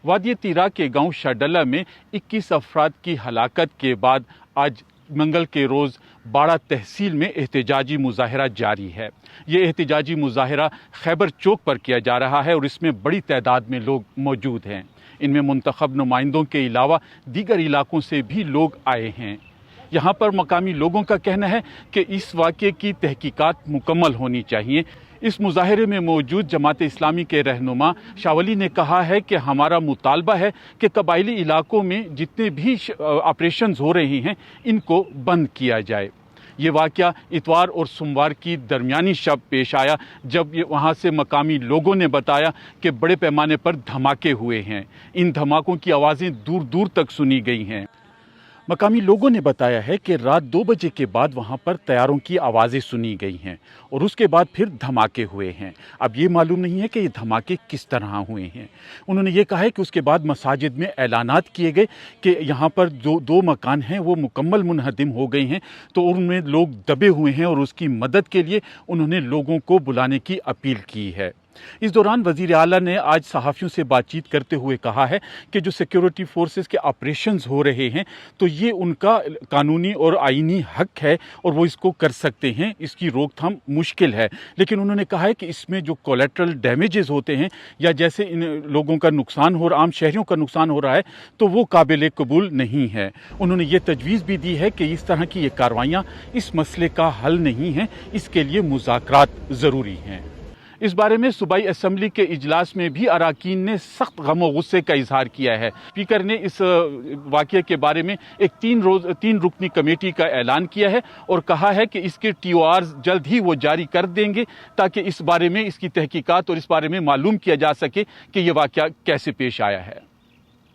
وادی تیرا کے گاؤں شاڈلہ میں 21 افراد کی ہلاکت کے بعد آج منگل کے روز باڑہ تحصیل میں احتجاجی مظاہرہ جاری ہے۔ یہ احتجاجی مظاہرہ خیبر چوک پر کیا جا رہا ہے اور اس میں بڑی تعداد میں لوگ موجود ہیں۔ ان میں منتخب نمائندوں کے علاوہ دیگر علاقوں سے بھی لوگ آئے ہیں۔ یہاں پر مقامی لوگوں کا کہنا ہے کہ اس واقعے کی تحقیقات مکمل ہونی چاہیے۔ اس مظاہرے میں موجود جماعت اسلامی کے رہنما شاہ ولی نے کہا ہے کہ ہمارا مطالبہ ہے کہ قبائلی علاقوں میں جتنے بھی آپریشنز ہو رہے ہیں ان کو بند کیا جائے۔ یہ واقعہ اتوار اور سوموار کی درمیانی شب پیش آیا جب وہاں سے مقامی لوگوں نے بتایا کہ بڑے پیمانے پر دھماکے ہوئے ہیں۔ ان دھماکوں کی آوازیں دور دور تک سنی گئی ہیں۔ مقامی لوگوں نے بتایا ہے کہ رات 2 بجے کے بعد وہاں پر طیاروں کی آوازیں سنی گئی ہیں اور اس کے بعد پھر دھماکے ہوئے ہیں۔ اب یہ معلوم نہیں ہے کہ یہ دھماکے کس طرح ہوئے ہیں۔ انہوں نے یہ کہا ہے کہ اس کے بعد مساجد میں اعلانات کیے گئے کہ یہاں پر جو 2 مکان ہیں وہ مکمل منہدم ہو گئے ہیں، تو ان میں لوگ دبے ہوئے ہیں اور اس کی مدد کے لیے انہوں نے لوگوں کو بلانے کی اپیل کی ہے۔ اس دوران وزیر اعلیٰ نے آج صحافیوں سے بات چیت کرتے ہوئے کہا ہے کہ جو سیکیورٹی فورسز کے آپریشنز ہو رہے ہیں تو یہ ان کا قانونی اور آئینی حق ہے اور وہ اس کو کر سکتے ہیں، اس کی روک تھام مشکل ہے، لیکن انہوں نے کہا ہے کہ اس میں جو کولیٹرل ڈیمیجز ہوتے ہیں یا جیسے ان لوگوں کا نقصان ہو رہا، عام شہریوں کا نقصان ہو رہا ہے، تو وہ قابل قبول نہیں ہے۔ انہوں نے یہ تجویز بھی دی ہے کہ اس طرح کی یہ کارروائیاں اس مسئلے کا حل نہیں ہیں، اس کے لیے مذاکرات ضروری ہیں۔ اس بارے میں صوبائی اسمبلی کے اجلاس میں بھی اراکین نے سخت غم و غصے کا اظہار کیا ہے۔ اسپیکر نے اس واقعے کے بارے میں ایک 3 رکنی کمیٹی کا اعلان کیا ہے اور کہا ہے کہ اس کے TORs جلد ہی وہ جاری کر دیں گے تاکہ اس بارے میں اس کی تحقیقات اور اس بارے میں معلوم کیا جا سکے کہ یہ واقعہ کیسے پیش آیا ہے۔